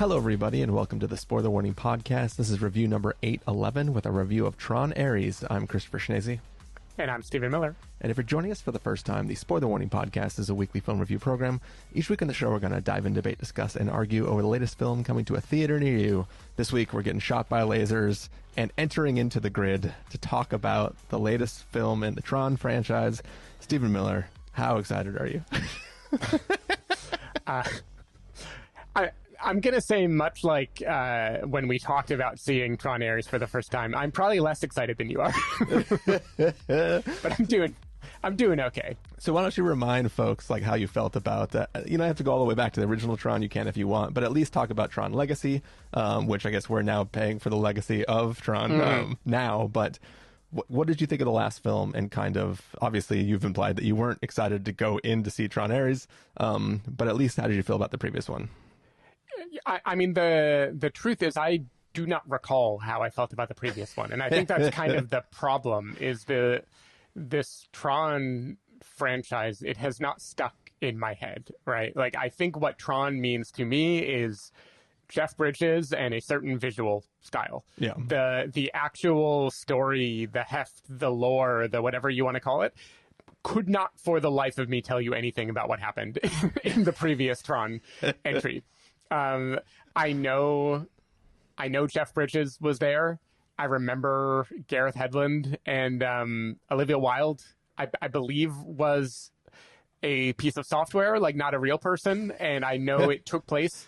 Hello, everybody, and welcome to the Spoiler Warning Podcast. This is review number 811 with a review of Tron Ares. I'm Christopher Schnese. And I'm Stephen Miller. And if you're joining us for the first time, the Spoiler Warning Podcast is a weekly film review program. Each week on the show, we're going to dive in, debate, discuss, and argue over the latest film coming to a theater near you. This week, we're getting shot by lasers and entering into the grid to talk about the latest film in the Tron franchise. Stephen Miller, how excited are you? I'm going to say, much like when we talked about seeing Tron Ares for the first time, I'm probably less excited than you are. But I'm doing okay. So why don't you remind folks like how you felt about that? You don't have to go all the way back to the original Tron. You can if you want, but at least talk about Tron Legacy, which I guess we're now paying for the legacy of Tron now. But what did you think of the last film? And kind of, obviously, you've implied that you weren't excited to go in to see Tron Ares, but at least how did you feel about the previous one? I mean, the truth is, I do not recall how I felt about the previous one, and I think that's kind of the problem. Is this Tron franchise? It has not stuck in my head, right? Like, I think what Tron means to me is Jeff Bridges and a certain visual style. Yeah. The actual story, the heft, the lore, the whatever you want to call it, could not for the life of me tell you anything about what happened in the previous Tron entry. I know Jeff Bridges was there. I remember Gareth Hedlund and Olivia Wilde, I believe, was a piece of software, like not a real person. And I know it took place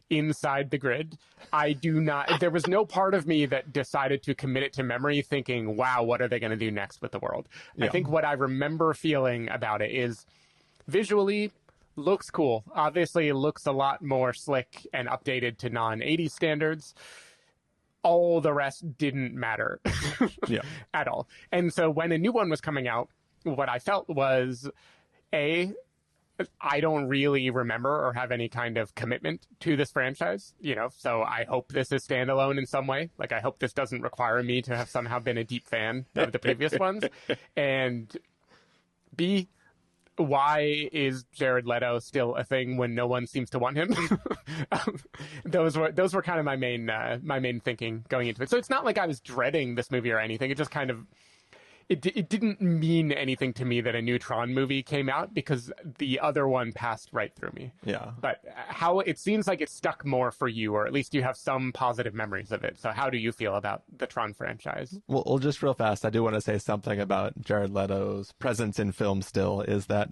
inside the grid. There was no part of me that decided to commit it to memory thinking, wow, what are they going to do next with the world? Yeah. I think what I remember feeling about it is visually, looks cool. Obviously, it looks a lot more slick and updated to non-80s standards. All the rest didn't matter at all. And so when a new one was coming out, what I felt was, I don't really remember or have any kind of commitment to this franchise, so I hope this is standalone in some way. Like, I hope this doesn't require me to have somehow been a deep fan of the previous ones. And B, why is Jared Leto still a thing when no one seems to want him? Those were kind of my main thinking going into it. So it's not like I was dreading this movie or anything. It just kind of it didn't mean anything to me that a new Tron movie came out because the other one passed right through me. Yeah. But how it seems like it stuck more for you, or at least you have some positive memories of it. So how do you feel about the Tron franchise? Well, just real fast, I do want to say something about Jared Leto's presence in film still is that,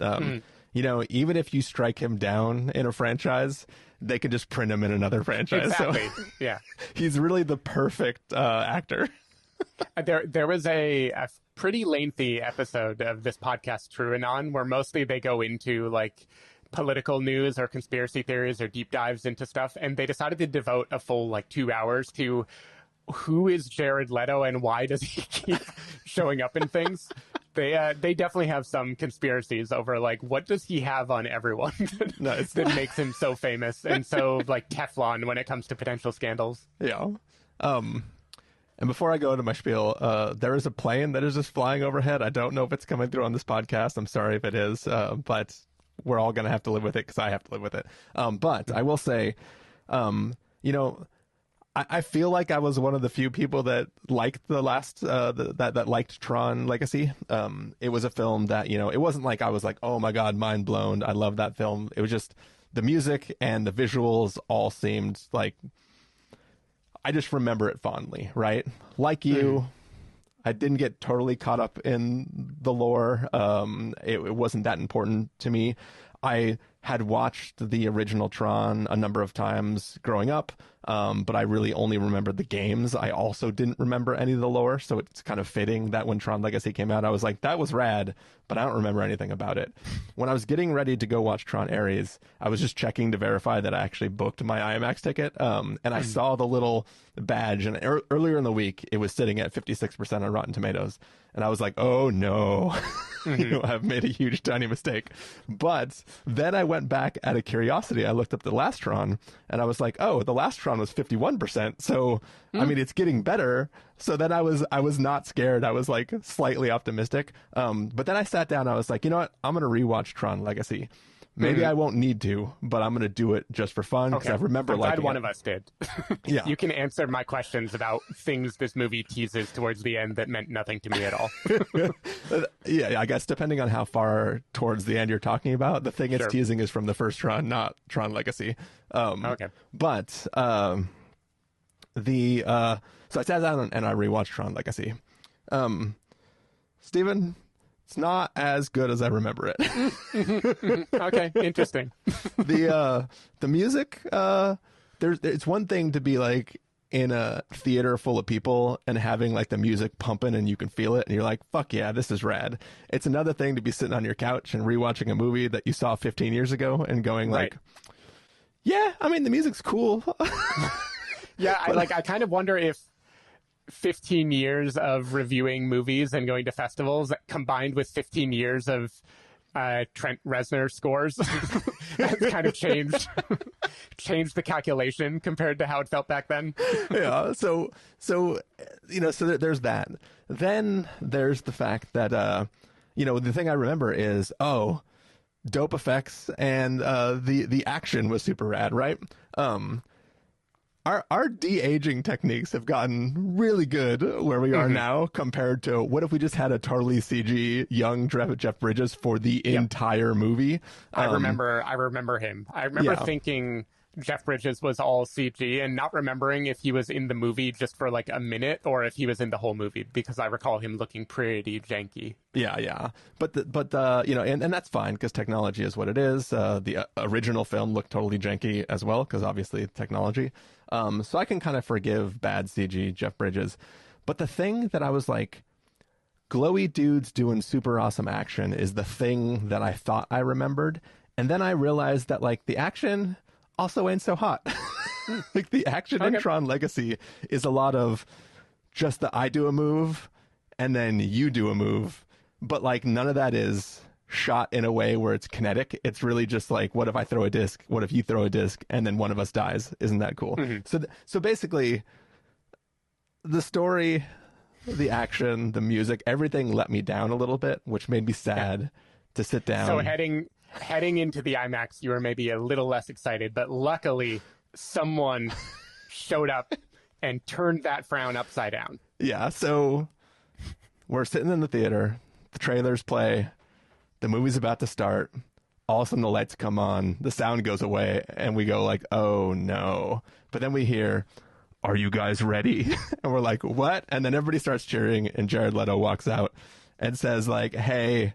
even if you strike him down in a franchise, they could just print him in another franchise. Exactly. So yeah. He's really the perfect actor. There was a pretty lengthy episode of this podcast, True and On, where mostly they go into like political news or conspiracy theories or deep dives into stuff. And they decided to devote a full 2 hours to who is Jared Leto and why does he keep showing up in things. They definitely have some conspiracies over what does he have on everyone that makes him so famous and so Teflon when it comes to potential scandals. Yeah. And before I go into my spiel, there is a plane that is just flying overhead. I don't know if it's coming through on this podcast. I'm sorry if it is, but we're all going to have to live with it because I have to live with it. But I will say, I feel like I was one of the few people that liked the last, that liked Tron Legacy. It was a film that, it wasn't like I was like, oh my God, mind blown. I love that film. It was just the music and the visuals all seemed like, I just remember it fondly, right? Like you, I didn't get totally caught up in the lore. It wasn't that important to me. I had watched the original Tron a number of times growing up, but I really only remembered the games. I also didn't remember any of the lore, so it's kind of fitting that when Tron Legacy came out, I was like, that was rad, but I don't remember anything about it. When I was getting ready to go watch Tron Ares, I was just checking to verify that I actually booked my IMAX ticket, and I saw the little badge, and earlier in the week, it was sitting at 56% on Rotten Tomatoes, and I was like, oh no. I've made a huge, tiny mistake. But then I went back out of curiosity. I looked up the last Tron, and I was like, oh, the last Tron was 51%. So, I mean, it's getting better. So then I was not scared. I was slightly optimistic. But then I sat down. I was like, you know what? I'm going to rewatch Tron Legacy. Maybe I won't need to, but I'm going to do it just for fun because I remember I'm glad liking one it. of us did. Yeah. You can answer my questions about things this movie teases towards the end that meant nothing to me at all. Yeah, I guess depending on how far towards the end you're talking about, the thing it's teasing is from the first Tron, not Tron Legacy. Okay. But so I sat down and I rewatched Tron Legacy. Steven, it's not as good as I remember it. Okay, interesting. The music, it's one thing to be like in a theater full of people and having like the music pumping and you can feel it and you're like, fuck yeah, this is rad. It's another thing to be sitting on your couch and rewatching a movie that you saw 15 years ago and going like, yeah, I mean, the music's cool. Yeah, I kind of wonder if 15 years of reviewing movies and going to festivals combined with 15 years of Trent Reznor scores has kind of changed the calculation compared to how it felt back then. Yeah, so there's that. Then there's the fact that the thing I remember is dope effects and the action was super rad, right? Our de-aging techniques have gotten really good where we are now compared to what if we just had a totally CG young Jeff Bridges for the entire movie. I remember him. I remember thinking Jeff Bridges was all CG and not remembering if he was in the movie just for like a minute or if he was in the whole movie, because I recall him looking pretty janky. Yeah. But and that's fine because technology is what it is. The original film looked totally janky as well because obviously technology. So I can kind of forgive bad CG Jeff Bridges. But the thing that I was like, glowy dudes doing super awesome action is the thing that I thought I remembered. And then I realized that like the action also ain't so hot. Like the action in Tron Legacy is a lot of just the I do a move and then you do a move. But like none of that is shot in a way where it's kinetic. It's really just like, what if I throw a disc? What if you throw a disc and then one of us dies? Isn't that cool? So basically the story, the action, the music, everything let me down a little bit, which made me sad to sit down. So heading into the IMAX, you were maybe a little less excited, but luckily someone showed up and turned that frown upside down. Yeah. So we're sitting in the theater, the trailers play, the movie's about to start. All of a sudden the lights come on, the sound goes away, and we go like, oh no. But then we hear, are you guys ready? And we're like, what? And then everybody starts cheering, and Jared Leto walks out and says like, hey,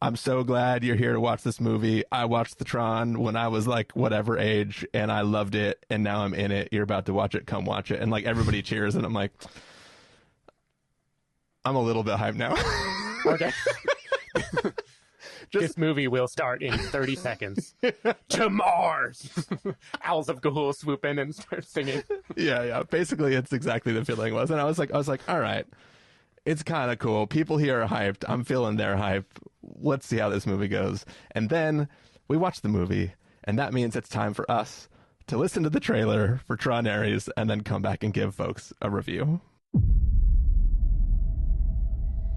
I'm so glad you're here to watch this movie. I watched the Tron when I was like whatever age, and I loved it, and now I'm in it. You're about to watch it. Come watch it. And like everybody cheers, and I'm like, I'm a little bit hyped now. Okay. This movie will start in 30 seconds. To Mars! Owls of Gahul swoop in and start singing. Yeah. Basically, it's exactly the feeling was. And I was like, all right, it's kind of cool. People here are hyped. I'm feeling their hype. Let's see how this movie goes. And then we watch the movie, and that means it's time for us to listen to the trailer for Tron Ares and then come back and give folks a review.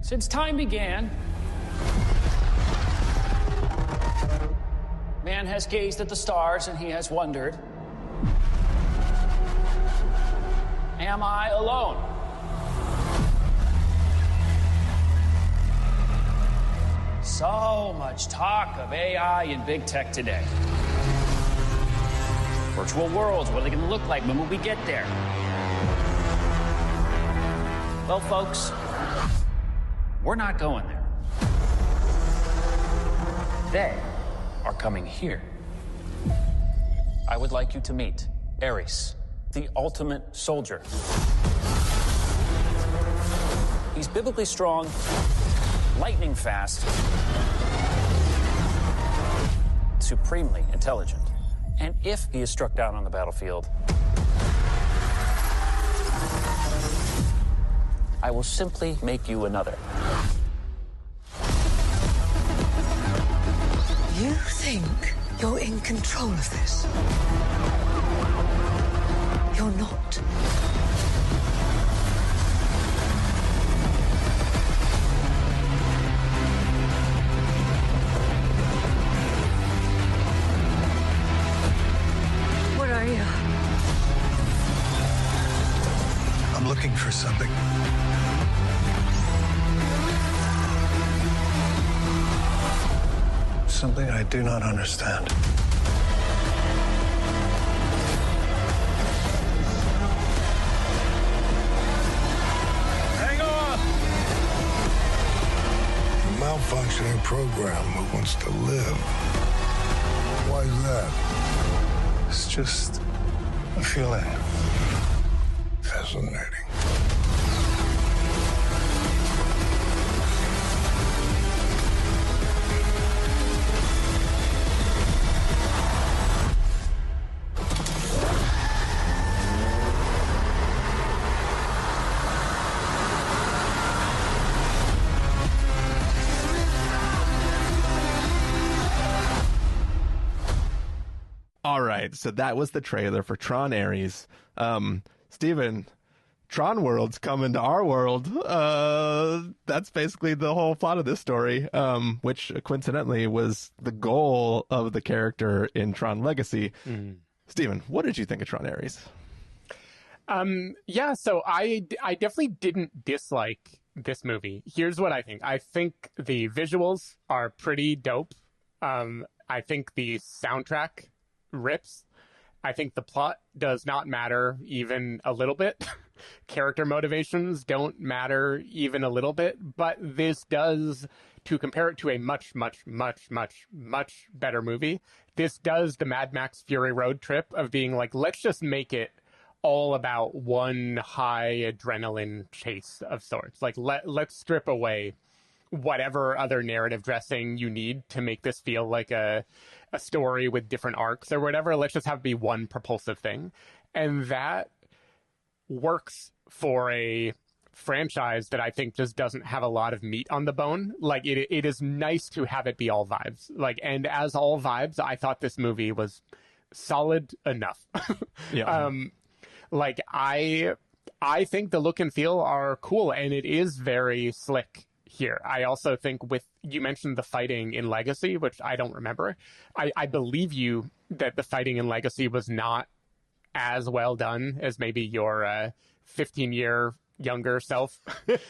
Since time began, man has gazed at the stars and he has wondered, am I alone? So much talk of AI and big tech today. Virtual worlds, what are they going to look like? When will we get there? Well, folks, we're not going there. They are coming here. I would like you to meet Ares, the ultimate soldier. He's biblically strong, lightning fast, supremely intelligent. And if he is struck down on the battlefield, I will simply make you another. You think you're in control of this? You're not. looking for something. Something I do not understand. Hang on! A malfunctioning program that wants to live. Why is that? It's just a feeling. Fascinating. All right, so that was the trailer for Tron Ares. Steven, Tron World's coming to our world. That's basically the whole plot of this story, which coincidentally was the goal of the character in Tron Legacy. Steven, what did you think of Tron Ares? Yeah, so I definitely didn't dislike this movie. Here's what I think. I think the visuals are pretty dope. I think the soundtrack rips. I think the plot does not matter even a little bit. Character motivations don't matter even a little bit, but this does, to compare it to a much, much, much, much, much better movie, this does the Mad Max Fury Road trip of being like, let's just make it all about one high adrenaline chase of sorts. Like, let's strip away whatever other narrative dressing you need to make this feel like a story with different arcs or whatever. Let's just have it be one propulsive thing. And that works for a franchise that I think just doesn't have a lot of meat on the bone. Like, it is nice to have it be all vibes. Like, and as all vibes, I thought this movie was solid enough. Yeah. Like, I think the look and feel are cool, and it is very slick here. I also think you mentioned the fighting in Legacy, which I don't remember. I believe you that the fighting in Legacy was not as well done as maybe your 15-year younger self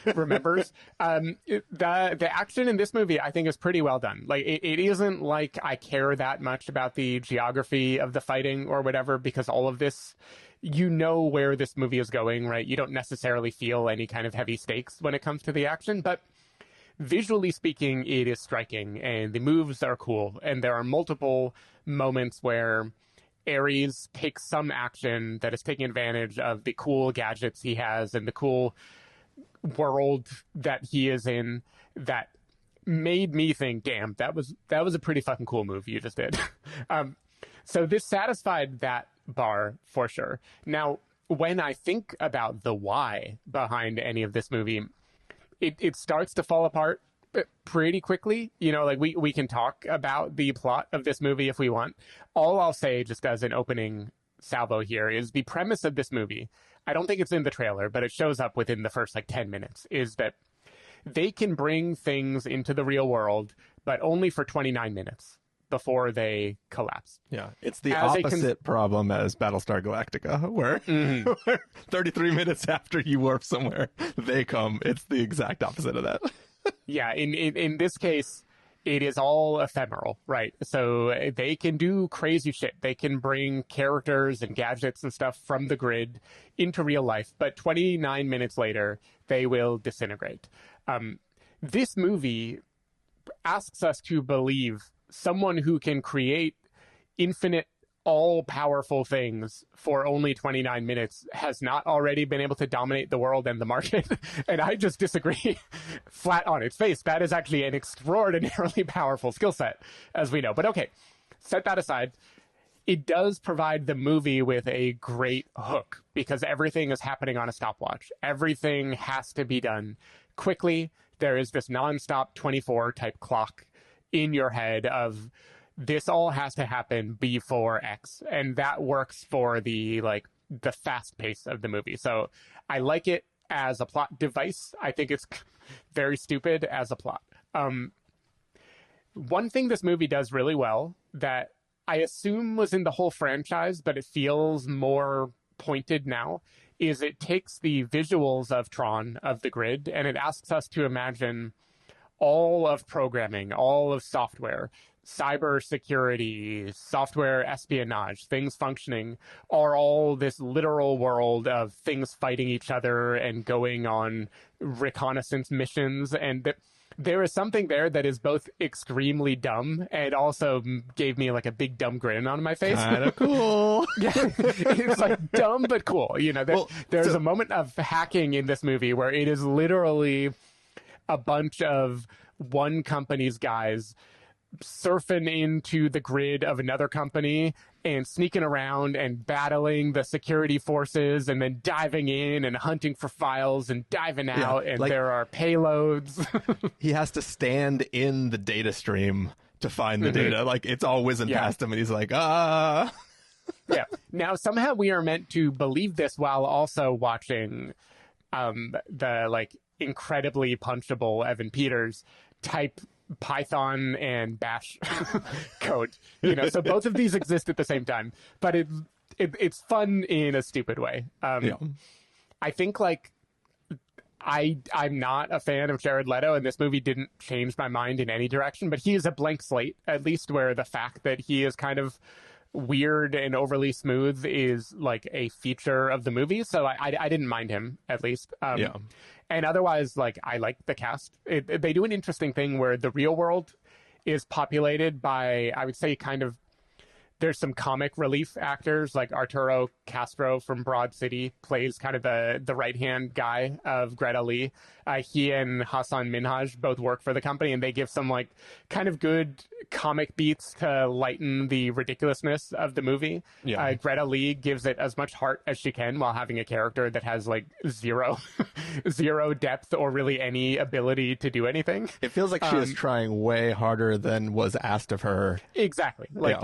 remembers. The action in this movie, I think, is pretty well done. Like, it isn't like I care that much about the geography of the fighting or whatever, because all of this, you know where this movie is going, right? You don't necessarily feel any kind of heavy stakes when it comes to the action, but visually speaking, it is striking, and the moves are cool, and there are multiple moments where Ares takes some action that is taking advantage of the cool gadgets he has and the cool world that he is in that made me think, damn, that was a pretty fucking cool move you just did. So this satisfied that bar for sure. Now, when I think about the why behind any of this movie, it starts to fall apart pretty quickly. You know, like we can talk about the plot of this movie if we want. All I'll say, just as an opening salvo here, is the premise of this movie. I don't think it's in the trailer, but it shows up within the first 10 minutes, is that they can bring things into the real world, but only for 29 minutes before they collapse. Yeah, it's the opposite problem as Battlestar Galactica, where 33 minutes after you warp somewhere, they come. It's the exact opposite of that. Yeah, in this case, it is all ephemeral, right? So they can do crazy shit. They can bring characters and gadgets and stuff from the grid into real life, but 29 minutes later, they will disintegrate. This movie asks us to believe someone who can create infinite, all-powerful things for only 29 minutes has not already been able to dominate the world and the market. And I just disagree flat on its face. That is actually an extraordinarily powerful skill set, as we know. But okay, set that aside. It does provide the movie with a great hook because everything is happening on a stopwatch. Everything has to be done quickly. There is this nonstop 24 type clock in your head of this all has to happen before X. And that works for the fast pace of the movie. So I like it as a plot device. I think it's very stupid as a plot. One thing this movie does really well that I assume was in the whole franchise, but it feels more pointed now, is it takes the visuals of Tron, of the grid, and it asks us to imagine all of programming, all of software, cyber security, software espionage, things functioning, are all this literal world of things fighting each other and going on reconnaissance missions. And there is something there that is both extremely dumb and also gave me like a big dumb grin on my face. Kind of cool. Yeah, it's like dumb but cool. You know, there's a moment of hacking in this movie where it is literally a bunch of one company's guys surfing into the grid of another company and sneaking around and battling the security forces and then diving in and hunting for files and diving out, and there are payloads. He has to stand in the data stream to find the data. Like, it's all whizzing past him, and he's like, ah. Yeah. Now, somehow we are meant to believe this while also watching the, like, incredibly punchable Evan Peters type Python and Bash code, you know, so both of these exist at the same time, but it's fun in a stupid way. I think, like, I'm not a fan of Jared Leto, and this movie didn't change my mind in any direction, but he is a blank slate, at least, where the fact that he is kind of weird and overly smooth is like a feature of the movie. So I didn't mind him, at least. And otherwise, like, I like the cast. They do an interesting thing where the real world is populated by, I would say, kind of, there's some comic relief actors, like Arturo Castro from Broad City plays kind of the right-hand guy of Greta Lee. He and Hassan Minhaj both work for the company, and they give some, like, kind of good comic beats to lighten the ridiculousness of the movie. Greta Lee gives it as much heart as she can while having a character that has, like, zero depth or really any ability to do anything. It feels like she is trying way harder than was asked of her. Exactly. Like,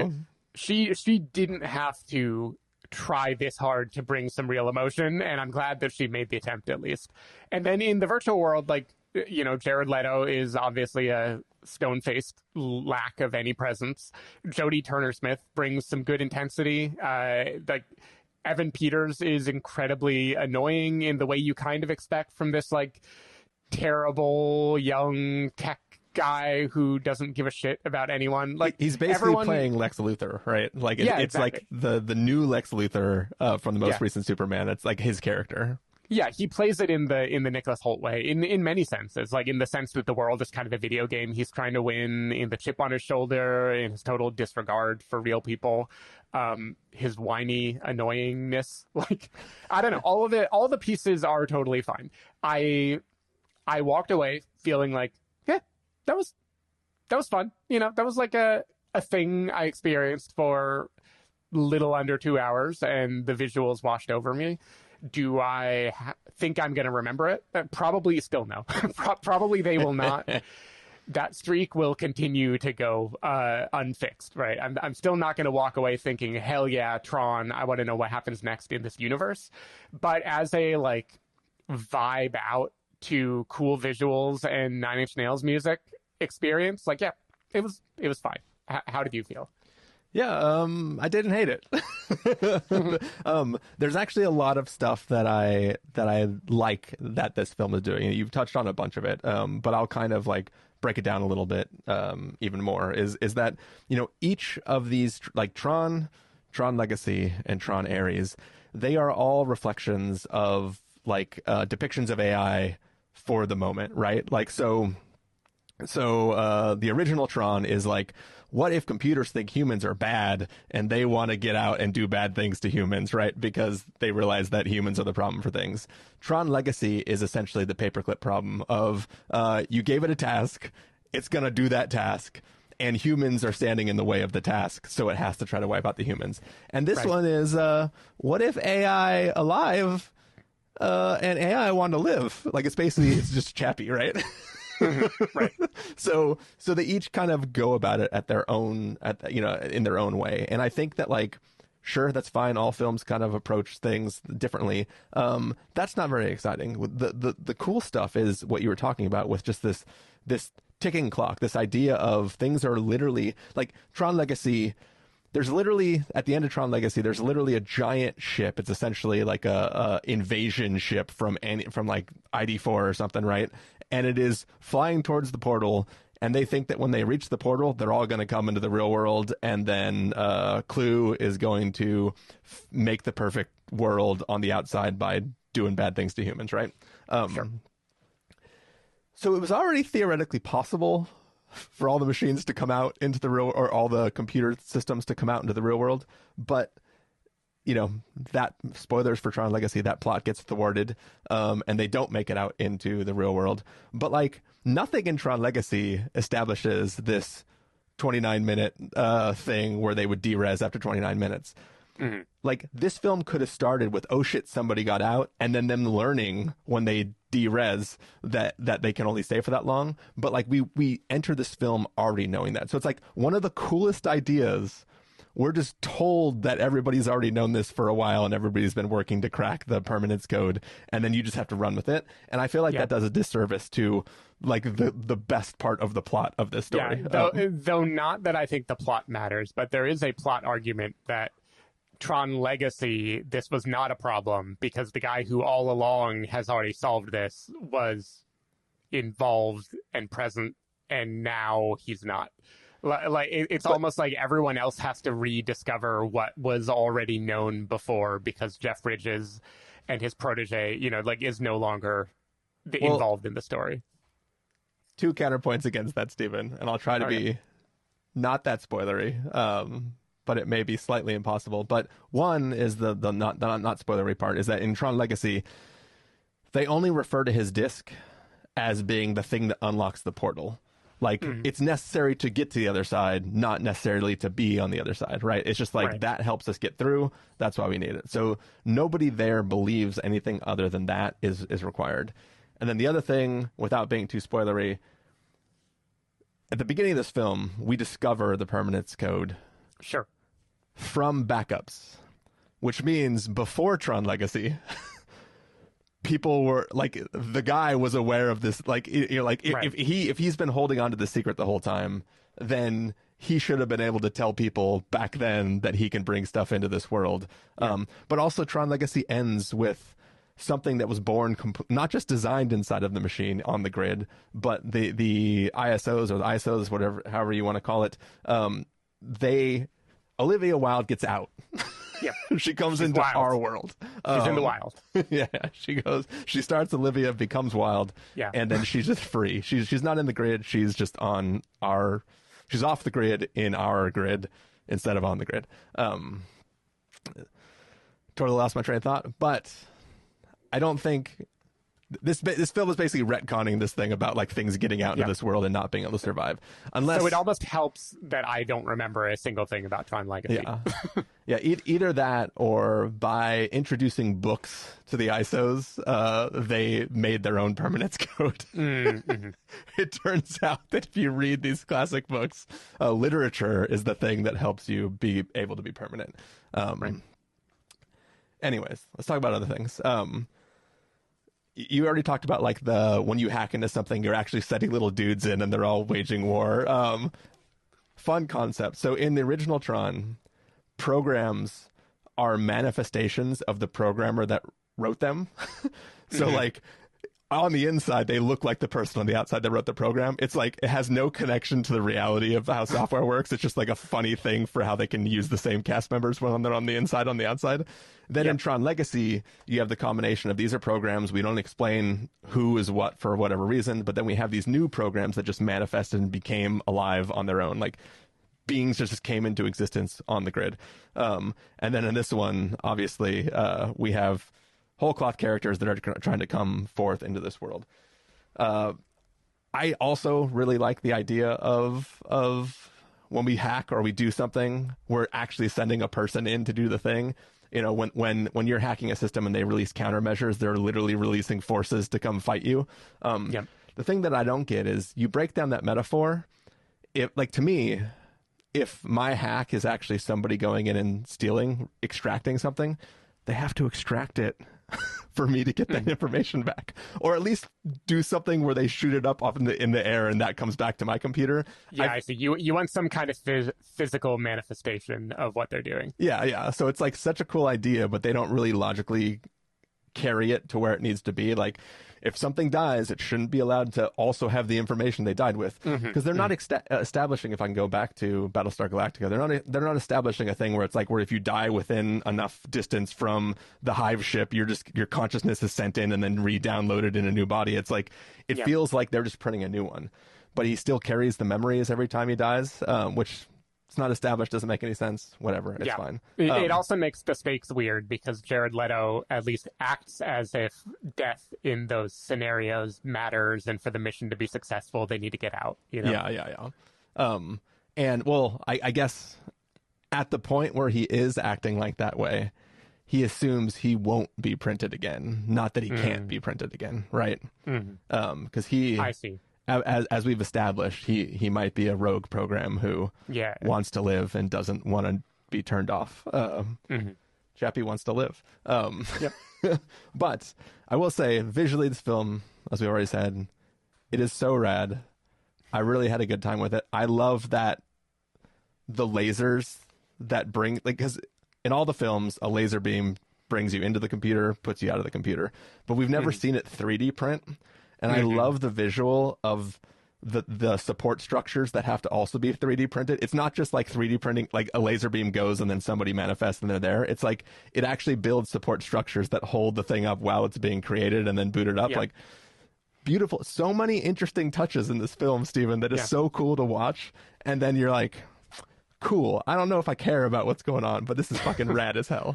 she didn't have to try this hard to bring some real emotion, and I'm glad that she made the attempt, at least. And then in the virtual world, like, you know, Jared Leto is obviously a stone-faced lack of any presence. Jodie Turner-Smith brings some good intensity. Like, Evan Peters is incredibly annoying in the way you kind of expect from this, like, terrible young tech guy who doesn't give a shit about anyone. Like, he's basically playing Lex Luthor, right? Like, it's exactly. Like the new Lex Luthor from the most recent Superman. It's like his character. Yeah, he plays it in the Nicholas Hoult way in many senses. Like, in the sense that the world is kind of a video game he's trying to win, in the chip on his shoulder, in his total disregard for real people, his whiny annoyingness. Like, I don't know, all of it, all the pieces are totally fine. I walked away feeling like, that was fun. You know, that was like a thing I experienced for little under 2 hours, and the visuals washed over me. Do I think I'm going to remember it? Probably still no. Probably they will not. That streak will continue to go unfixed, right? I'm still not going to walk away thinking, hell yeah, Tron, I want to know what happens next in this universe. But as a, like, vibe out to cool visuals and Nine Inch Nails music experience, like, yeah, it was fine. How did you feel? Yeah, I didn't hate it. There's actually a lot of stuff that I like that this film is doing. You've touched on a bunch of it, but I'll kind of, like, break it down a little bit even more. Is that, you know, each of these, like Tron Legacy and Tron Ares, they are all reflections of, like, depictions of AI for the moment, right? Like, so the original Tron is like, what if computers think humans are bad and they want to get out and do bad things to humans, right? Because they realize that humans are the problem for things. Tron Legacy is essentially the paperclip problem of you gave it a task, it's going to do that task, and humans are standing in the way of the task, so it has to try to wipe out the humans. And this one is, what if AI alive and AI want to live? Like, it's just Chappie, right? Right. So they each kind of go about it at their own, in their own way. And I think that, like, sure, that's fine. All films kind of approach things differently. That's not very exciting. The cool stuff is what you were talking about with just this ticking clock, this idea of things are literally, like, Tron Legacy, there's literally, at the end of Tron Legacy, there's literally a giant ship. It's essentially like a invasion ship from like ID4 or something, right? And it is flying towards the portal, and they think that when they reach the portal, they're all going to come into the real world, and then Clue is going to make the perfect world on the outside by doing bad things to humans, right? Sure. So it was already theoretically possible for all the machines to come out into the real, or all the computer systems to come out into the real world. But, you know, that, spoilers for Tron Legacy, that plot gets thwarted, and they don't make it out into the real world. But, like, nothing in Tron Legacy establishes this 29-minute thing where they would derez after 29 minutes. Mm-hmm. Like, this film could have started with, oh shit, somebody got out, and then them learning when they derez that they can only stay for that long. But, like, we enter this film already knowing that. So it's like one of the coolest ideas. We're just told that everybody's already known this for a while, and everybody's been working to crack the permanence code, and then you just have to run with it. And I feel like that does a disservice to, like, the best part of the plot of this story. Yeah, though not that I think the plot matters, but there is a plot argument that Tron Legacy, this was not a problem because the guy who all along has already solved this was involved and present, and now he's not. Like, it's almost like everyone else has to rediscover what was already known before because Jeff Bridges and his protege, you know, like, is no longer involved in the story. Two counterpoints against that, Stephen, and I'll try to be not that spoilery, but it may be slightly impossible. But one is the not spoilery part is that in Tron Legacy, they only refer to his disc as being the thing that unlocks the portal. Like, it's necessary to get to the other side, not necessarily to be on the other side, right? It's just like, that helps us get through. That's why we need it. So nobody there believes anything other than that is required. And then the other thing, without being too spoilery, at the beginning of this film, we discover the permanence code. Sure. From backups, which means before Tron Legacy, people were like, the guy was aware of this. Like, you know, like if he's been holding on to the secret the whole time, then he should have been able to tell people back then that he can bring stuff into this world. But also Tron Legacy ends with something that was born, not just designed inside of the machine on the grid, but the ISOs or the ISOs, whatever, however you want to call it. Olivia Wilde gets out. Yeah, she comes into our world. She's in the wild. Yeah, she starts Olivia, becomes Wilde. Yeah, and then she's just free. She's not in the grid. She's just she's off the grid in our grid instead of on the grid. Totally lost my train of thought, but I don't think this film is basically retconning this thing about, like, things getting out into this world and not being able to survive. Unless, so it almost helps that I don't remember a single thing about Tron Legacy. Yeah, either that or by introducing books to the ISOs, they made their own permanence code. Mm-hmm. It turns out that if you read these classic books, literature is the thing that helps you be able to be permanent. Anyways, let's talk about other things. You already talked about, like, when you hack into something, you're actually setting little dudes in and they're all waging war. Fun concept. So in the original Tron, programs are manifestations of the programmer that wrote them. So, like, on the inside, they look like the person on the outside that wrote the program. It's like, it has no connection to the reality of how software works. It's just like a funny thing for how they can use the same cast members when they're on the inside, on the outside. Then in Tron Legacy, you have the combination of these are programs. We don't explain who is what for whatever reason, but then we have these new programs that just manifested and became alive on their own. Like, beings just came into existence on the grid. And then in this one, obviously, we have whole cloth characters that are trying to come forth into this world. I also really like the idea of when we hack or we do something, we're actually sending a person in to do the thing. You know, when you're hacking a system and they release countermeasures, they're literally releasing forces to come fight you. The thing that I don't get is you break down that metaphor. To me, if my hack is actually somebody going in and stealing, extracting something, they have to extract it for me to get that information back, or at least do something where they shoot it up off in the air and that comes back to my computer. Yeah, I see. You want some kind of physical manifestation of what they're doing. Yeah. So it's like such a cool idea, but they don't really logically carry it to where it needs to be. Like, if something dies, it shouldn't be allowed to also have the information they died with, because they're not establishing. If I can go back to Battlestar Galactica, they're not establishing a thing where it's like where if you die within enough distance from the hive ship, your consciousness is sent in and then re-downloaded in a new body. It's like it feels like they're just printing a new one, but he still carries the memories every time he dies, which. It's not established, doesn't make any sense, whatever, it's fine. It also makes the stakes weird because Jared Leto at least acts as if death in those scenarios matters, and for the mission to be successful, they need to get out, you know? Yeah. And, well, I guess at the point where he is acting like that way, he assumes he won't be printed again, not that he can't be printed again, right? Because I see. As we've established, he might be a rogue program who wants to live and doesn't want to be turned off. Chappie wants to live. But I will say, visually, this film, as we already said, it is so rad. I really had a good time with it. I love that the lasers that bring, like, because in all the films, a laser beam brings you into the computer, puts you out of the computer. But we've never seen it 3D print. And I love the visual of the support structures that have to also be 3D printed. It's not just like 3D printing, like a laser beam goes and then somebody manifests and they're there. It's like it actually builds support structures that hold the thing up while it's being created and then booted up. Like, beautiful. So many interesting touches in this film, Steven, that is so cool to watch. And then you're like, cool. I don't know if I care about what's going on, but this is fucking rad as hell.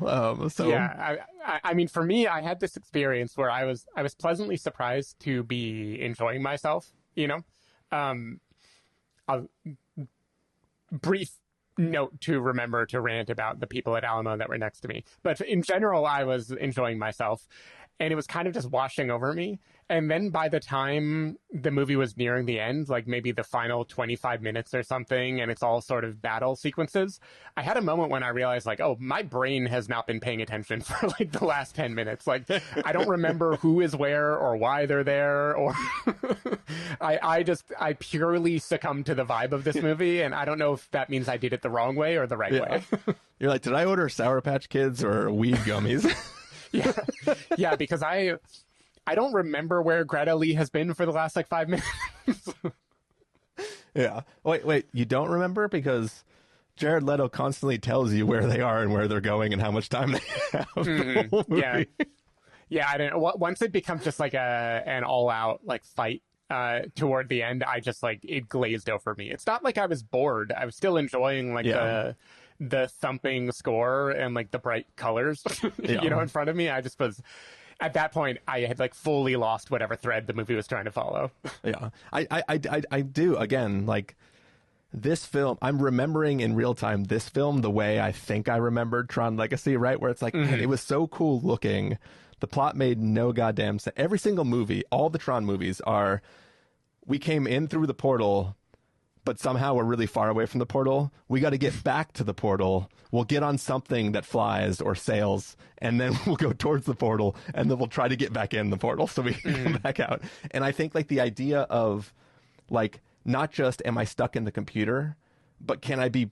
I mean, for me, I had this experience where I was pleasantly surprised to be enjoying myself. You know, a brief note to remember to rant about the people at Alamo that were next to me, but in general, I was enjoying myself, and it was kind of just washing over me. And then by the time the movie was nearing the end, like maybe the final 25 minutes or something, and it's all sort of battle sequences, I had a moment when I realized, like, oh, my brain has not been paying attention for like the last 10 minutes. Like, I don't remember who is where or why they're there, or I purely succumbed to the vibe of this movie, and I don't know if that means I did it the wrong way or the right way. You're like, did I order Sour Patch Kids or weed gummies? Yeah, because I don't remember where Greta Lee has been for the last like 5 minutes. Wait, you don't remember? Because Jared Leto constantly tells you where they are and where they're going and how much time they have. Yeah. I don't know. Once it becomes just like an all-out like fight toward the end, I just like it glazed over me. It's not like I was bored. I was still enjoying like the thumping score and like the bright colors, you know, in front of me. I just was. At that point, I had like fully lost whatever thread the movie was trying to follow. I do. Again, like this film, I'm remembering in real time this film the way I think I remembered Tron Legacy, right? Where it's like, man, it was so cool looking. The plot made no goddamn sense. Every single movie, all the Tron movies are, we came in through the portal, but somehow we're really far away from the portal. We got to get back to the portal. We'll get on something that flies or sails, and then we'll go towards the portal, and then we'll try to get back in the portal so we can come back out. And I think like the idea of like, not just am I stuck in the computer, but can I be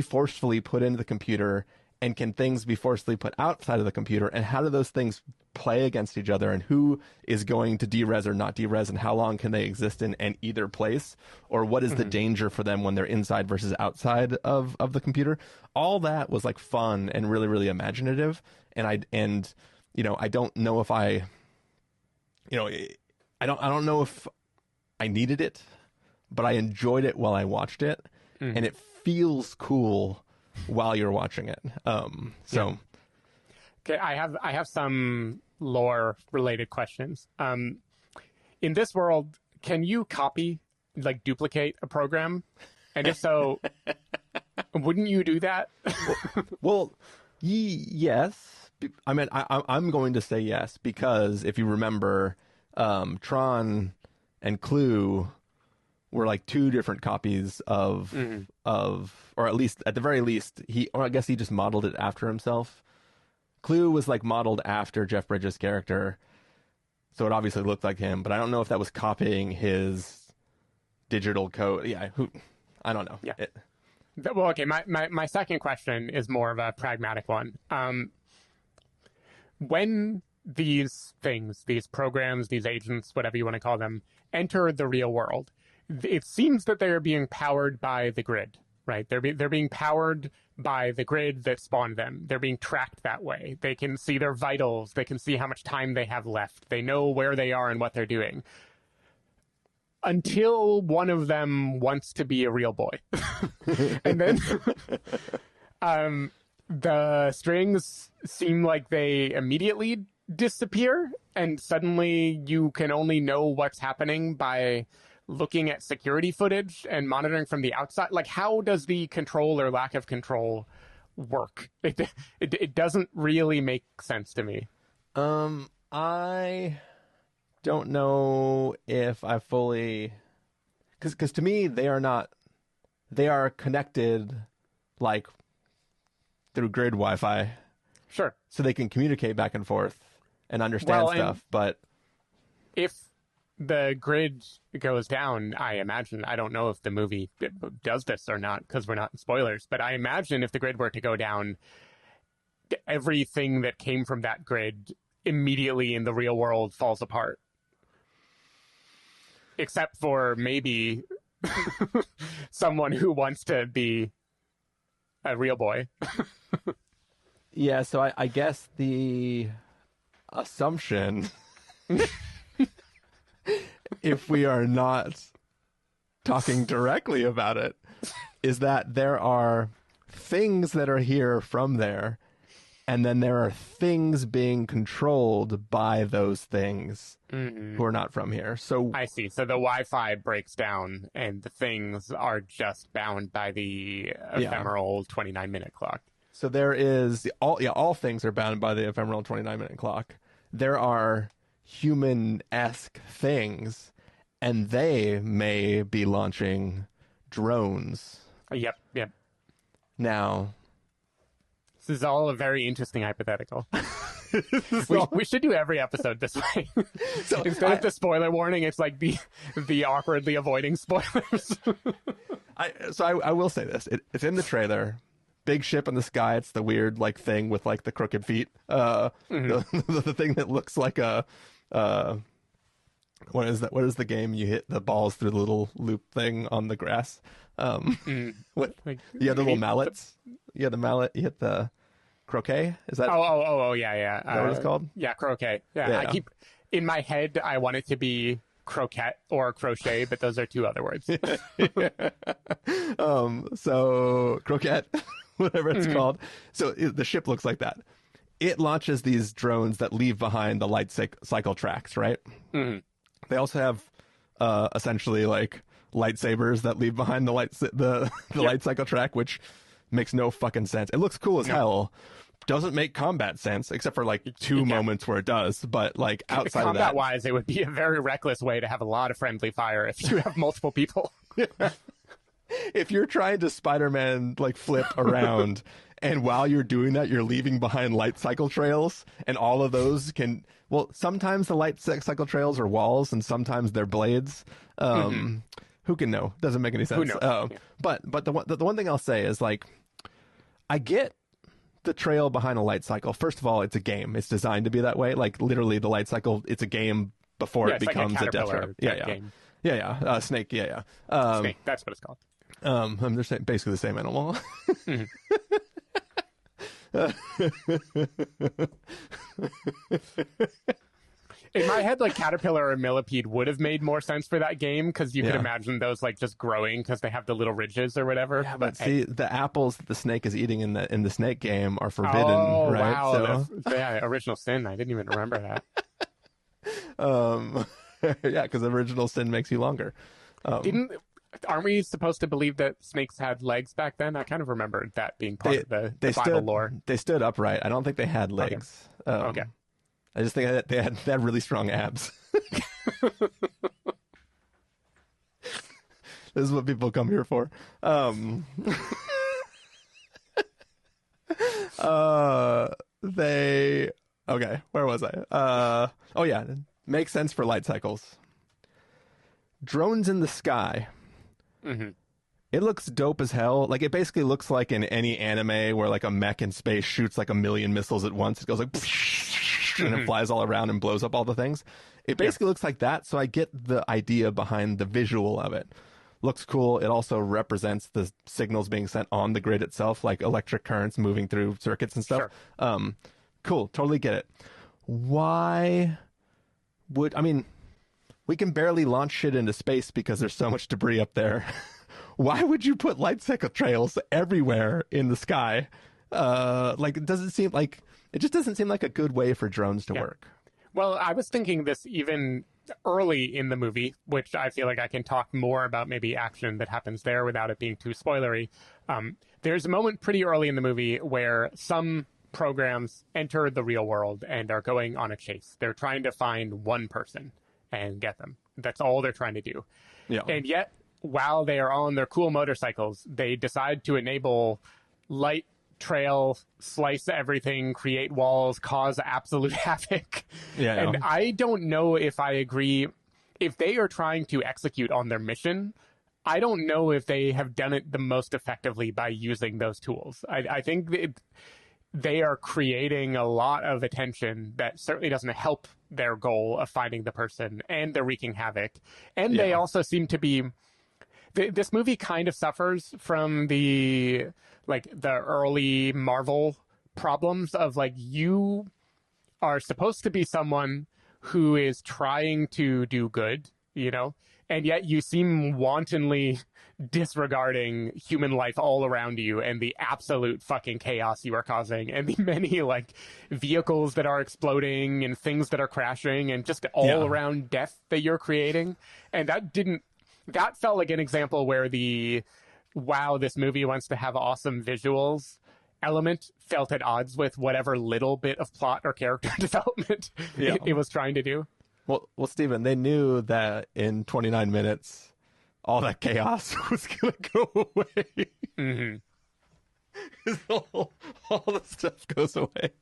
forcefully put into the computer, and can things be forcefully put outside of the computer, and how do those things play against each other, and who is going to derez or not derez, and how long can they exist in either place, or what is the danger for them when they're inside versus outside of the computer. All that was like fun and really, really imaginative. And you know, I don't know if I don't know if I needed it, but I enjoyed it while I watched it, and it feels cool while you're watching it. Okay, I have some lore related questions. In this world, can you copy, like duplicate a program? And if so, wouldn't you do that? Well, yes. I mean, I'm going to say yes, because if you remember, Tron and Clue were like two different copies of, or at least, at the very least, I guess he just modeled it after himself. Clue was like modeled after Jeff Bridges' character, so it obviously looked like him. But I don't know if that was copying his digital code. Yeah, I don't know. Yeah. Well, okay. My second question is more of a pragmatic one. When these things, these programs, these agents, whatever you want to call them, enter the real world, it seems that they are being powered by the grid, right? They're being powered by the grid that spawned them. They're being tracked that way. They can see their vitals. They can see how much time they have left. They know where they are and what they're doing. Until one of them wants to be a real boy. And then the strings seem like they immediately disappear, and suddenly you can only know what's happening by looking at security footage and monitoring from the outside. Like, how does the control or lack of control work? It doesn't really make sense to me. I don't know if I fully, because to me they are connected like through grid Wi-Fi. Sure. So they can communicate back and forth and understand stuff. But if the grid goes down, I imagine, I don't know if the movie does this or not because we're not in spoilers, but I imagine if the grid were to go down, everything that came from that grid immediately in the real world falls apart. Except for maybe someone who wants to be a real boy. Yeah, so I guess the assumption, if we are not talking directly about it, is that there are things that are here from there, and then there are things being controlled by those things who are not from here. So I see. So the Wi-Fi breaks down, and the things are just bound by the ephemeral 29-minute clock. So there is all things are bound by the ephemeral 29-minute clock. There are human-esque things, and they may be launching drones. Yep. Now, this is all a very interesting hypothetical. We should do every episode this way. So instead of the spoiler warning, it's like the awkwardly avoiding spoilers. I will say this. It's in the trailer. Big ship in the sky. It's the weird like thing with like the crooked feet. The thing that looks like a what is that? What is the game you hit the balls through the little loop thing on the grass? What? Like, the little mallets. The mallet. You hit the croquet. Is that? Oh, yeah. Is that what it's called? Yeah, croquet. Yeah. I keep in my head. I want it to be croquette or crochet, but those are two other words. So croquette. Whatever it's called. So the ship looks like that. It launches these drones that leave behind the light cycle tracks, right? They also have essentially like lightsabers that leave behind the light cycle track, which makes no fucking sense. It looks cool as hell. Doesn't make combat sense, except for like two moments where it does. But like outside of that, combat-wise, it would be a very reckless way to have a lot of friendly fire if you have multiple people. If you're trying to Spider-Man like flip around and while you're doing that you're leaving behind light cycle trails, and all of those can, well, sometimes the light cycle trails are walls and sometimes they're blades. Who can know? Doesn't make any sense. But the one thing I'll say is, like, I get the trail behind a light cycle. First of all, it's a game. It's designed to be that way. Like literally the light cycle, it's a game before it becomes like a death trap. Game. Snake. Snake. That's what it's called. They're basically the same animal. In my head, like caterpillar or millipede would have made more sense for that game, because you could imagine those like just growing because they have the little ridges or whatever. Yeah, but see, the apples that the snake is eating in the snake game are forbidden, right? Wow, original sin. I didn't even remember that. Yeah, because original sin makes you longer. Aren't we supposed to believe that snakes had legs back then? I kind of remembered that being part of the Bible lore. They stood upright. I don't think they had legs. Okay. I just think they had really strong abs. This is what people come here for. they okay, where was I? Oh yeah, makes sense for light cycles. Drones in the sky. Mm-hmm. It looks dope as hell. Like, it basically looks like in any anime where like a mech in space shoots like a million missiles at once. It goes like and it flies all around and blows up all the things. It basically looks like that, so I get the idea behind the visual of it. Looks cool. It also represents the signals being sent on the grid itself, like electric currents moving through circuits and stuff. Sure. Cool. Totally get it. Why would... I mean, we can barely launch shit into space because there's so much debris up there. Why would you put light cycle trails everywhere in the sky? Like, it just doesn't seem like a good way for drones to work. Well, I was thinking this even early in the movie, which I feel like I can talk more about maybe action that happens there without it being too spoilery. There's a moment pretty early in the movie where some programs enter the real world and are going on a chase. They're trying to find one person and get them. That's all they're trying to do. Yeah. And yet, while they are on their cool motorcycles, they decide to enable light trail, slice everything, create walls, cause absolute havoc. Yeah. And I don't know if I agree. If they are trying to execute on their mission, I don't know if they have done it the most effectively by using those tools. I think they are creating a lot of attention that certainly doesn't help their goal of finding the person, and they're wreaking havoc. And they also seem to be... This movie kind of suffers from the early Marvel problems of, like, you are supposed to be someone who is trying to do good, you know, and yet you seem wantonly disregarding human life all around you and the absolute fucking chaos you are causing, and the many, like, vehicles that are exploding and things that are crashing and just all around death that you're creating. And that felt like an example where this movie wants to have awesome visuals element felt at odds with whatever little bit of plot or character development it was trying to do. Well, Steven, they knew that in 29 minutes, all that chaos was going to go away. Mm-hmm. all the stuff goes away.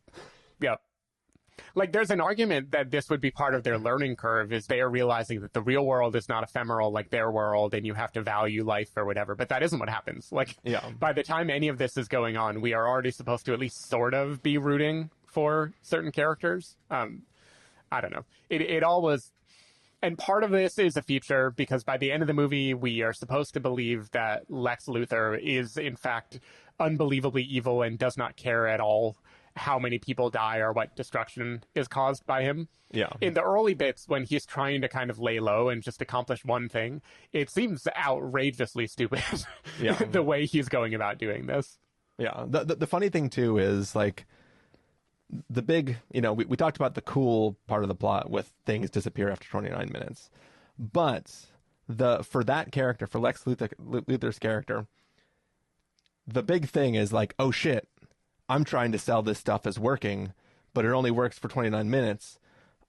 Yep. Like, there's an argument that this would be part of their learning curve, is they are realizing that the real world is not ephemeral like their world, and you have to value life or whatever. But that isn't what happens. Like, by the time any of this is going on, we are already supposed to at least sort of be rooting for certain characters. I don't know. It all was... And part of this is a feature, because by the end of the movie, we are supposed to believe that Lex Luthor is, in fact, unbelievably evil and does not care at all how many people die or what destruction is caused by him. Yeah. In the early bits, when he's trying to kind of lay low and just accomplish one thing, it seems outrageously stupid the way he's going about doing this. Yeah. The funny thing, too, is, like, the big, you know, we talked about the cool part of the plot with things disappear after 29 minutes. But for that character, for Lex Luthor's character, the big thing is, like, oh, shit, I'm trying to sell this stuff as working, but it only works for 29 minutes.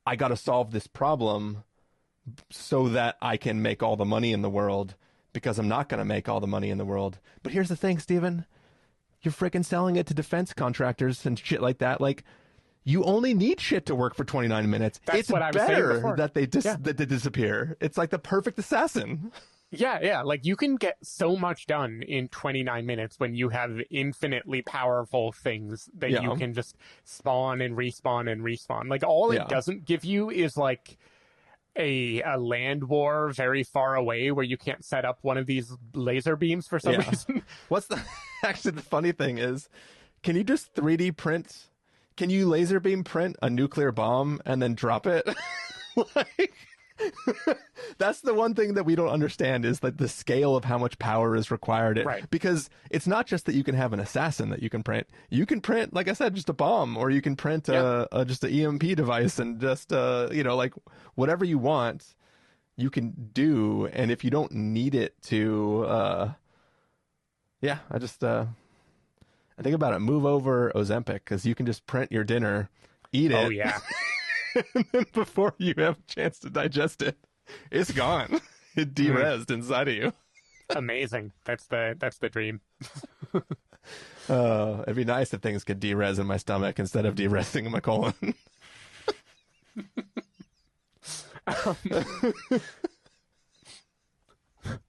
I got to solve this problem so that I can make all the money in the world, because I'm not going to make all the money in the world. But here's the thing, Steven. You're freaking selling it to defense contractors and shit like that. Like, you only need shit to work for 29 minutes. That's what I was saying before. That they disappear. It's like the perfect assassin. Yeah. Like, you can get so much done in 29 minutes when you have infinitely powerful things that you can just spawn and respawn and respawn. Like, all it doesn't give you is, like, a land war very far away where you can't set up one of these laser beams for some reason. Actually, the funny thing is, can you just 3D print? Can you laser beam print a nuclear bomb and then drop it? Like, that's the one thing that we don't understand, is like the scale of how much power is required. Right. Because it's not just that you can have an assassin that you can print. You can print, like I said, just a bomb, or you can print just an EMP device, and just like whatever you want, you can do. And if you don't need it to, I think about it. Move over Ozempic, because you can just print your dinner, eat it. Oh yeah. And then before you have a chance to digest it, it's gone. It de-rezzed inside of you. Amazing. That's the dream. It'd be nice if things could de-res in my stomach instead of de-resing in my colon.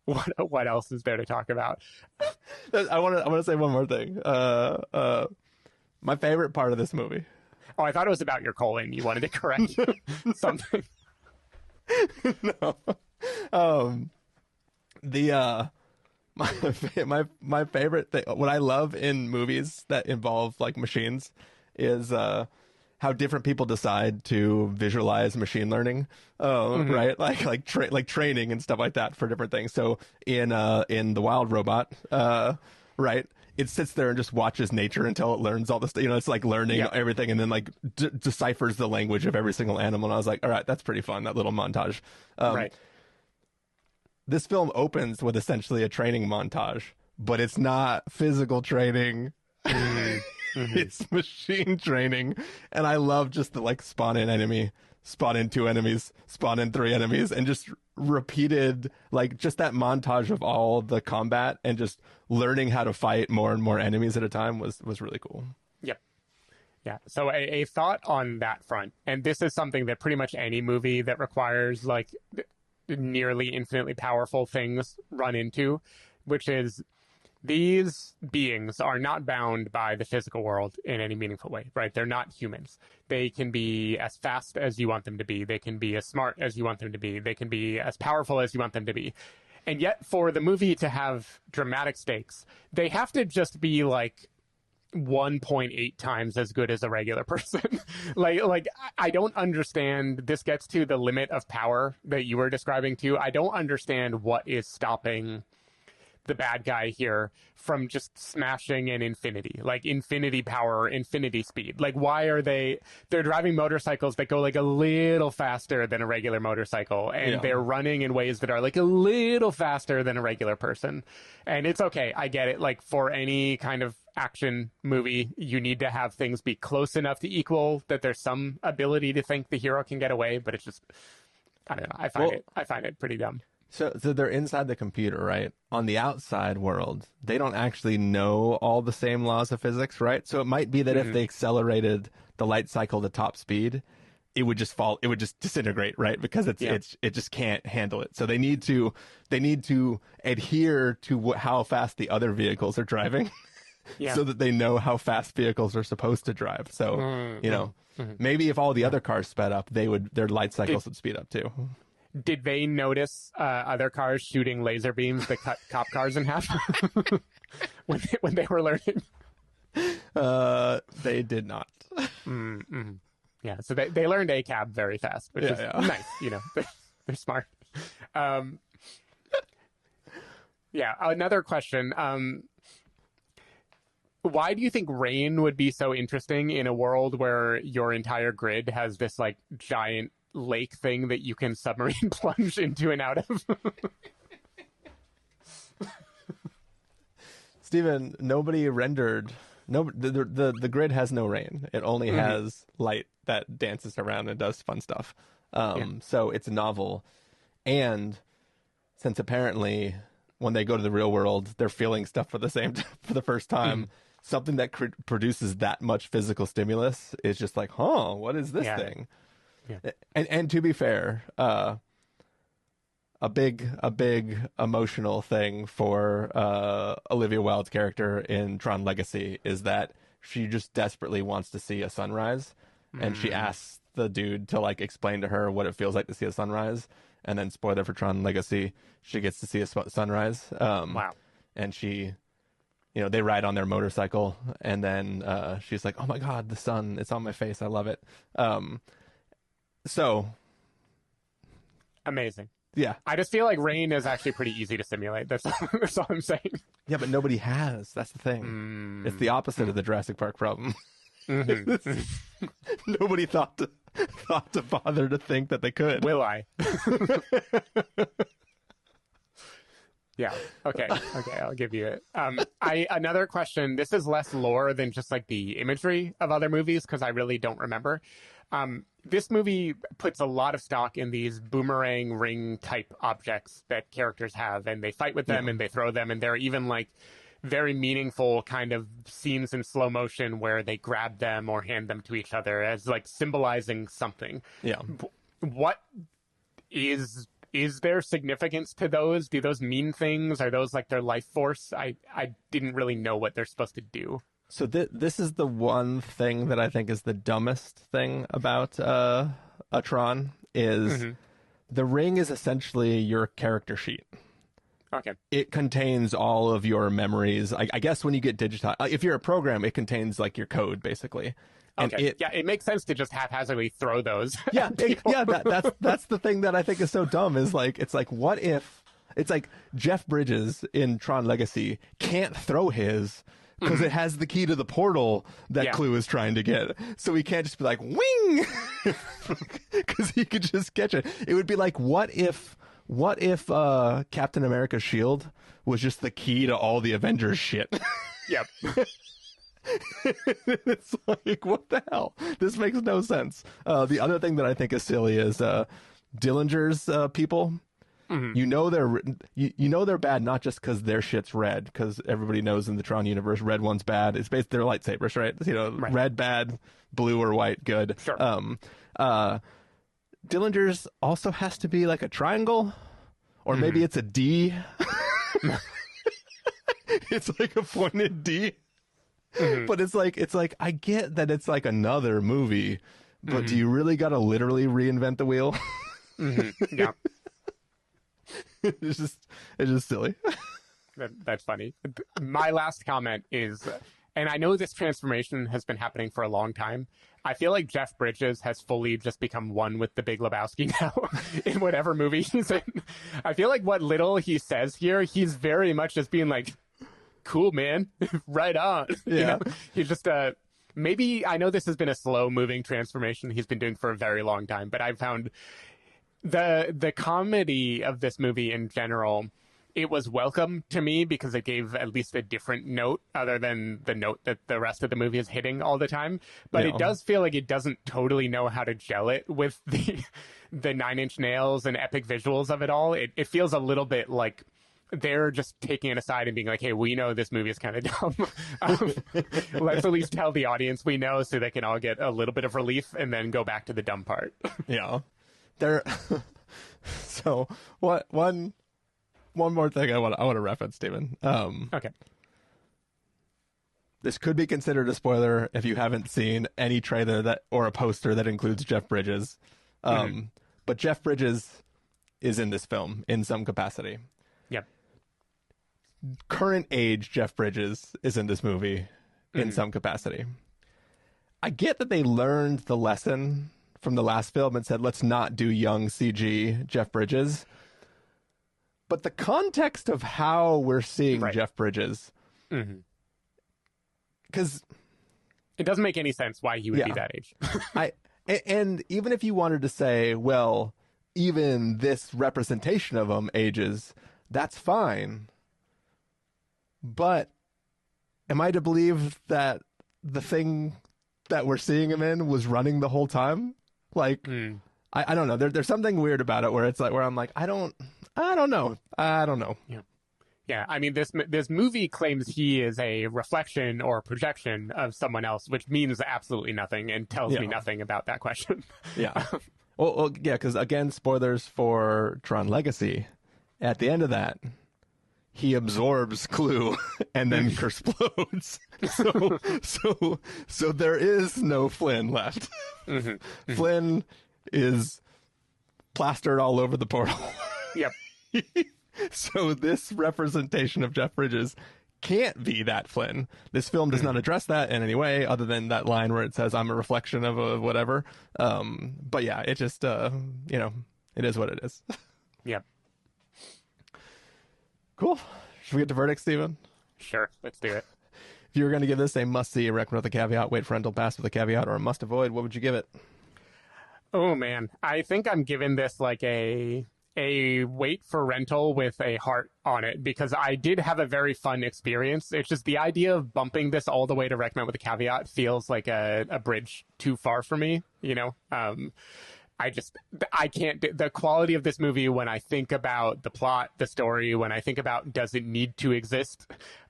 What else is there to talk about? I want to say one more thing. My favorite part of this movie. Oh, I thought it was about your colon. You wanted to correct something. No. My favorite thing, what I love in movies that involve like machines, is how different people decide to visualize machine learning, right? Like training and stuff like that for different things. So in The Wild Robot, right, it sits there and just watches nature until it learns all this. It's like learning everything, and then like deciphers the language of every single animal. And I was like, all right, that's pretty fun. That little montage. Right. This film opens with essentially a training montage, but it's not physical training. It's machine training. And I love just the like spawn in enemy, spawn in 2 enemies, spawn in 3 enemies, and just repeated, like just that montage of all the combat and just learning how to fight more and more enemies at a time was really cool. Yep. Yeah. So a thought on that front, and this is something that pretty much any movie that requires like nearly infinitely powerful things run into, which is these beings are not bound by the physical world in any meaningful way, right? They're not humans. They can be as fast as you want them to be. They can be as smart as you want them to be. They can be as powerful as you want them to be. And yet for the movie to have dramatic stakes, they have to just be like 1.8 times as good as a regular person. like I don't understand. This gets to the limit of power that you were describing too. I don't understand what is stopping the bad guy here from just smashing an infinity, like infinity power, infinity speed. Like, why are they're driving motorcycles that go like a little faster than a regular motorcycle, and they're running in ways that are like a little faster than a regular person. And it's okay, I get it. Like, for any kind of action movie, you need to have things be close enough to equal that there's some ability to think the hero can get away, but it's just, I don't know, I find it pretty dumb. So they're inside the computer, right? On the outside world, they don't actually know all the same laws of physics, right? So it might be that if they accelerated the light cycle to top speed, it would just fall, it would just disintegrate, right? Because it just can't handle it. So they need to adhere to how fast the other vehicles are driving, so that they know how fast vehicles are supposed to drive. So maybe if all the other cars sped up, their light cycles would speed up too. Did they notice other cars shooting laser beams that cut cop cars in half when they were learning? They did not. Yeah, so they learned ACAB very fast, which is nice. They're smart. Another question. Why do you think rain would be so interesting in a world where your entire grid has this like giant lake thing that you can submarine plunge into and out of? Steven, nobody rendered. No, the grid has no rain. It only has light that dances around and does fun stuff. So it's novel, and since apparently when they go to the real world, they're feeling stuff for the first time. Something that produces that much physical stimulus is just like, what is this thing? Yeah. And to be fair, a big emotional thing for Olivia Wilde's character in Tron Legacy is that she just desperately wants to see a sunrise, and she asks the dude to like explain to her what it feels like to see a sunrise, and then spoiler for Tron Legacy, she gets to see a sunrise. Wow. And she, they ride on their motorcycle, and then she's like, "Oh my God, the sun! It's on my face. I love it." So amazing. Yeah. I just feel like rain is actually pretty easy to simulate. That's all I'm saying. Yeah, but nobody has. That's the thing. It's the opposite of the Jurassic Park problem. Nobody thought to bother to think that they could. Will I? Yeah. Okay. I'll give you it. Another question. This is less lore than just like the imagery of other movies, because I really don't remember. This movie puts a lot of stock in these boomerang ring type objects that characters have, and they fight with them and they throw them, and there are even like very meaningful kind of scenes in slow motion where they grab them or hand them to each other as like symbolizing something. Yeah. What is there significance to those? Do those mean things? Are those like their life force? I didn't really know what they're supposed to do. So this is the one thing that I think is the dumbest thing about a Tron is the ring is essentially your character sheet. Okay. It contains all of your memories. I guess when you get digitized, if you're a program, it contains like your code basically. And okay. It makes sense to just haphazardly throw those. Yeah, that's the thing that I think is so dumb is like it's like what if it's like Jeff Bridges in Tron Legacy can't throw his because it has the key to the portal that Clue is trying to get. So he can't just be like wing because he could just catch it. It would be like what if Captain America's shield was just the key to all the Avengers shit? Yep. It's like, what the hell? This makes no sense. The other thing that I think is silly is Dillinger's people. You know they're bad not just because their shit's red, because everybody knows in the Tron universe red one's bad. It's based their lightsabers, right? Right. Red bad, blue or white good. Sure. Dillinger's also has to be like a triangle, or maybe it's a D. It's like a pointed D. But it's like I get that it's like another movie, but do you really got to literally reinvent the wheel? Yeah. It's just silly. That's funny. My last comment is, and I know this transformation has been happening for a long time. I feel like Jeff Bridges has fully just become one with the Big Lebowski now in whatever movie he's in. I feel like what little he says here, he's very much just being like, cool, man, right on. Yeah. You know? He's just maybe, I know this has been a slow moving transformation he's been doing for a very long time, but I've found the comedy of this movie in general, it was welcome to me because it gave at least a different note other than the note that the rest of the movie is hitting all the time. But it does feel like it doesn't totally know how to gel it with the Nine Inch Nails and epic visuals of it all. It feels a little bit like they're just taking it aside and being like, hey, we know this movie is kind of dumb. Let's at least tell the audience we know so they can all get a little bit of relief and then go back to the dumb part. Yeah. So one more thing I want to reference, Stephen. Okay. This could be considered a spoiler if you haven't seen any trailer or a poster that includes Jeff Bridges. But Jeff Bridges is in this film in some capacity. Yep. Current age Jeff Bridges is in this movie in some capacity. I get that they learned the lesson from the last film and said, let's not do young CG Jeff Bridges. But the context of how we're seeing Jeff Bridges, because it doesn't make any sense why he would be that age. And even if you wanted to say, well, even this representation of him ages, that's fine. But am I to believe that the thing that we're seeing him in was running the whole time? Like, I don't know. There's something weird about it where it's like, where I'm like, I don't know. Yeah. I mean, this movie claims he is a reflection or projection of someone else, which means absolutely nothing and tells me nothing about that question. Yeah. Well, yeah, because again, spoilers for Tron Legacy. At the end of that, he absorbs Clue and then kersplodes. So there is no Flynn left. Flynn is plastered all over the portal. Yep. So this representation of Jeff Bridges can't be that Flynn. This film does not address that in any way other than that line where it says, I'm a reflection of whatever. But yeah, it just, it is what it is. Yep. Cool. Should we get to verdicts, Steven? Sure. Let's do it. If you were going to give this a must-see, a recommend with a caveat, wait for rental pass with a caveat, or a must-avoid, what would you give it? Oh, man. I think I'm giving this like a wait for rental with a heart on it, because I did have a very fun experience. It's just the idea of bumping this all the way to recommend with a caveat feels like a bridge too far for me, you know? I can't, the quality of this movie, when I think about the plot, the story, when I think about does it need to exist,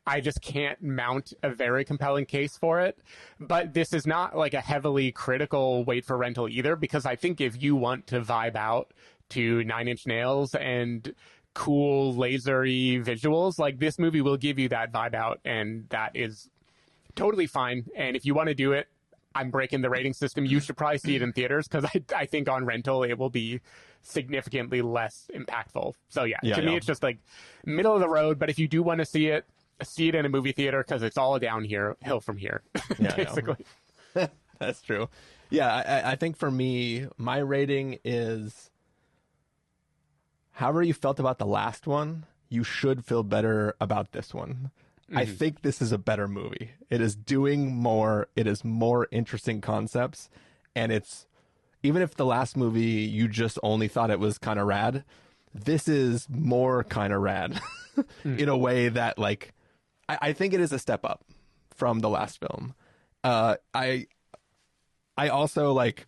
I just can't mount a very compelling case for it. But this is not like a heavily critical wait for rental either, because I think if you want to vibe out to Nine Inch Nails and cool lasery visuals, like this movie will give you that vibe out, and that is totally fine. And if you want to do it, I'm breaking the rating system. You should probably see it in theaters, because I think on rental it will be significantly less impactful. So to me, it's just like middle of the road. But if you do want to see it in a movie theater, because it's all downhill from here, basically. That's true. Yeah, I think for me, my rating is however you felt about the last one, you should feel better about this one. I think this is a better movie. It is doing more. It is more interesting concepts. And it's, even if the last movie you just only thought it was kind of rad, this is more kind of rad in a way that, like, I think it is a step up from the last film. I also, like,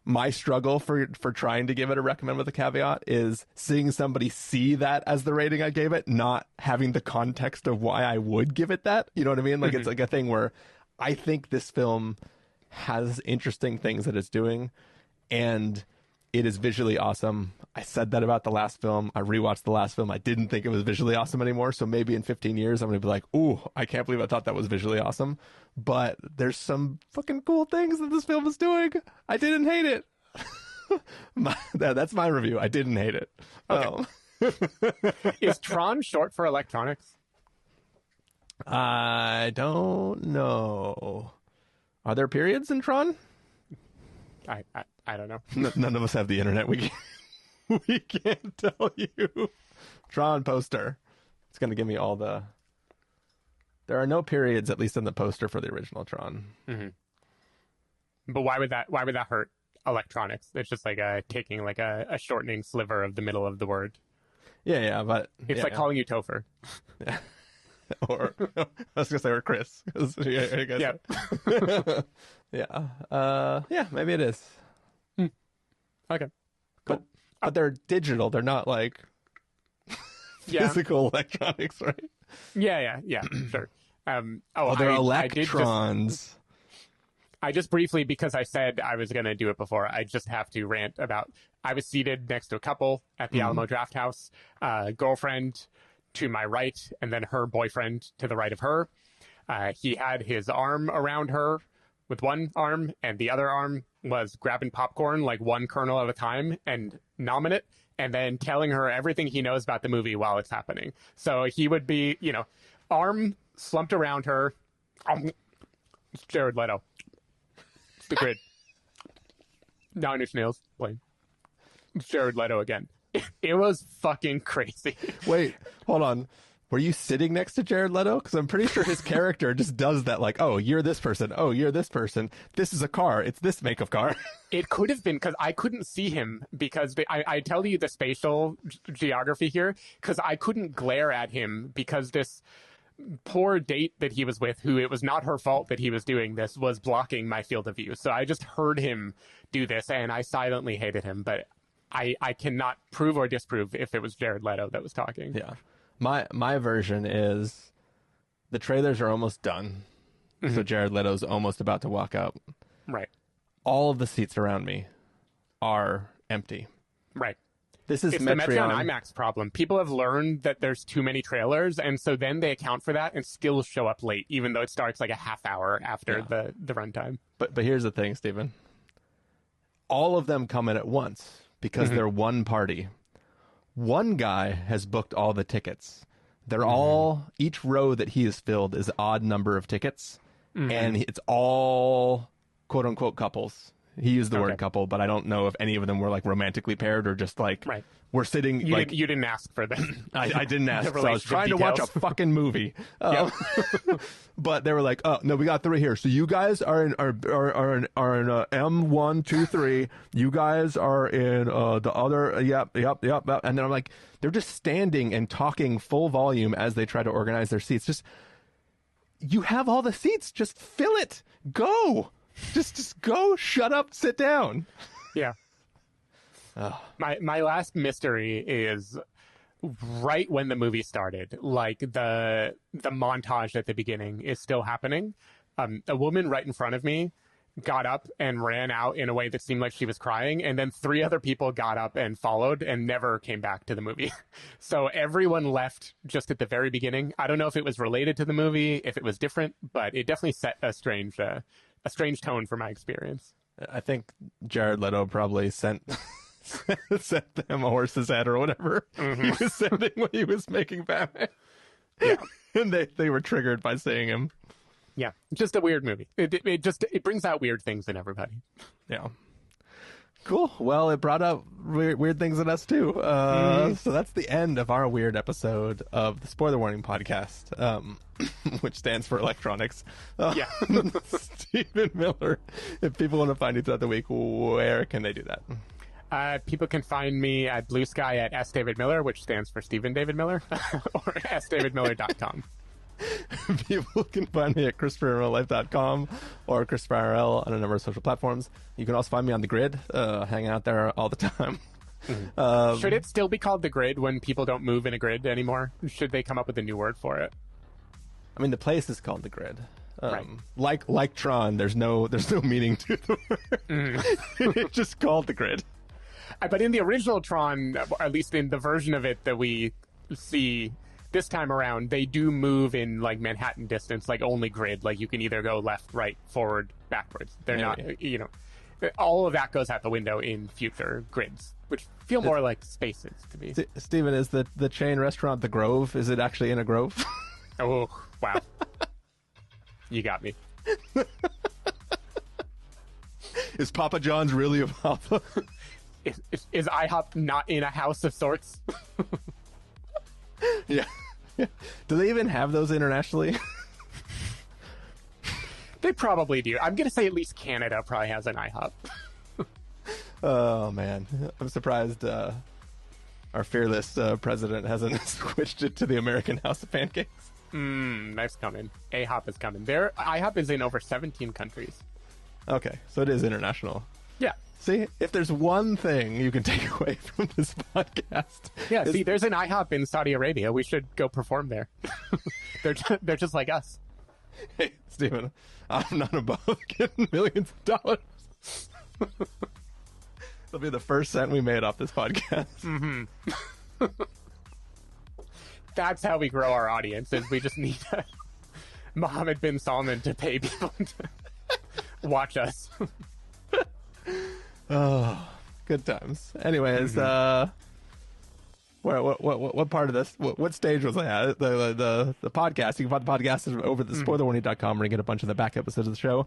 my struggle for trying to give it a recommend with a caveat is seeing somebody see that as the rating I gave it, not having the context of why I would give it that. You know what I mean? Like, it's like a thing where I think this film has interesting things that it's doing, and it is visually awesome. I said that about the last film. I rewatched the last film. I didn't think it was visually awesome anymore. So maybe in 15 years, I'm going to be like, ooh, I can't believe I thought that was visually awesome. But there's some fucking cool things that this film is doing. I didn't hate it. That's my review. I didn't hate it. Okay. Is Tron short for electronics? I don't know. Are there periods in Tron? I don't know. None of us have the internet. We can't tell you. Tron poster. It's going to give me all the... There are no periods, at least in the poster for the original Tron. Mm-hmm. But why would that hurt electronics? It's just like taking like a shortening sliver of the middle of the word. Yeah, but... It's like calling you Topher. Yeah. Or, I was going to say, or Chris. Yeah. Yeah, maybe it is. Okay, cool. But they're digital. They're not like physical electronics, right? Yeah, sure. They're electrons. I just briefly, because I said I was going to do it before, I just have to rant about, I was seated next to a couple at the Alamo Draft House, girlfriend to my right, and then her boyfriend to the right of her. He had his arm around her with one arm, and the other arm was grabbing popcorn, like one kernel at a time, and nomming it, and then telling her everything he knows about the movie while it's happening. So he would be, arm slumped around her. It's Jared Leto. It's the grid. Nine Inch Nails playing. It's Jared Leto again. It was fucking crazy. Wait, hold on. Were you sitting next to Jared Leto? Because I'm pretty sure his character just does that, like, oh, you're this person. Oh, you're this person. This is a car. It's this make of car. It could have been, because I couldn't see him, because I tell you the spatial geography here, because I couldn't glare at him, because this poor date that he was with, who it was not her fault that he was doing this, was blocking my field of view. So I just heard him do this, and I silently hated him. But I cannot prove or disprove if it was Jared Leto that was talking. Yeah. My version is the trailers are almost done. Mm-hmm. So Jared Leto's almost about to walk out. Right. All of the seats around me are empty. Right. This is the Metreon IMAX problem. People have learned that there's too many trailers, and so then they account for that and still show up late, even though it starts like a half hour after the runtime. But here's the thing, Stephen. All of them come in at once because they're one party. One guy has booked all the tickets. They're all, each row that he has filled is an odd number of tickets. And it's all quote unquote couples. He used the word couple, but I don't know if any of them were like romantically paired or just like we're sitting. You like you didn't ask for them. I didn't ask. So I was trying to watch a fucking movie. But they were like, "Oh no, we got 3 here. So you guys are in M123. You guys are in the other. Yep. And then I'm like, they're just standing and talking full volume as they try to organize their seats. Just you have all the seats. Just fill it. Go. Just go. Shut up. Sit down. Yeah. My last mystery is right when the movie started. Like the montage at the beginning is still happening. A woman right in front of me got up and ran out in a way that seemed like she was crying, and then 3 other people got up and followed and never came back to the movie. So everyone left just at the very beginning. I don't know if it was related to the movie, if it was different, but it definitely set a strange tone for my experience. I think Jared Leto probably sent them a horse's head or whatever he was sending when he was making Batman. Yeah. And they were triggered by seeing him. Yeah, just a weird movie. It brings out weird things in everybody. Yeah. Cool. Well, it brought up weird things in us too. So that's the end of our weird episode of the Spoiler Warning podcast, which stands for electronics. Yeah. Stephen Miller. If people want to find you throughout the week, where can they do that? People can find me at Blue Sky at S. David Miller, which stands for Stephen David Miller, or sdavidmiller.com. People can find me at ChristopherRealLife.com or ChristopherRL on a number of social platforms. You can also find me on The Grid, hanging out there all the time. Should it still be called The Grid when people don't move in a grid anymore? Should they come up with a new word for it? I mean, the place is called The Grid. Right. Like Tron, there's no meaning to the word. It's just called The Grid. But in the original Tron, at least in the version of it that we see this time around, they do move in like Manhattan distance, like only grid. Like you can either go left, right, forward, backwards. They're not, all of that goes out the window in future grids, which feel more like spaces to me. Steven, is the chain restaurant The Grove? Is it actually in a grove? Oh, wow. You got me. Is Papa John's really a Papa? Is IHOP not in a house of sorts? Yeah. Do they even have those internationally? They probably do. I'm going to say at least Canada probably has an IHOP. Oh, man. I'm surprised our fearless president hasn't switched it to the American House of Pancakes. Nice coming. AHOP is coming. IHOP is in over 17 countries. Okay, so it is international. Yeah. See, if there's one thing you can take away from this podcast. Yeah, see, there's an IHOP in Saudi Arabia. We should go perform there. They're just like us. Hey, Stephen, I'm not above getting millions of dollars. It'll be the first cent we made off this podcast. Mm-hmm. That's how we grow our audience, is we just need Mohammed bin Salman to pay people to watch us. Oh, good times. Anyways, what part of this? What stage was I at? The podcast. You can find the podcast over at spoilerwarning.com, where you get a bunch of the back episodes of the show.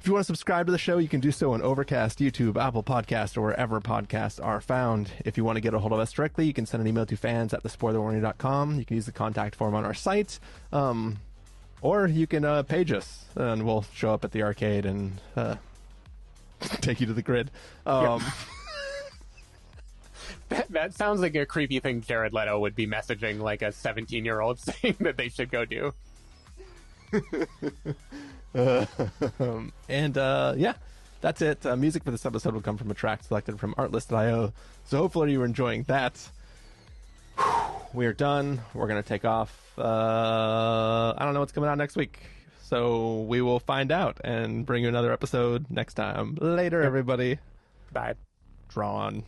If you want to subscribe to the show, you can do so on Overcast, YouTube, Apple Podcasts, or wherever podcasts are found. If you want to get a hold of us directly, you can send an email to fans@thespoilerwarning.com. You can use the contact form on our site, or you can page us, and we'll show up at the arcade and take you to the grid. Yep. That sounds like a creepy thing Jared Leto would be messaging like a 17-year-old saying that they should go do. Yeah, that's it. Music for this episode will come from a track selected from Artlist.io. So hopefully you're enjoying that. We are done. We're going to take off. I don't know what's coming out next week, so we will find out and bring you another episode next time. Later, everybody. Bye. Tron.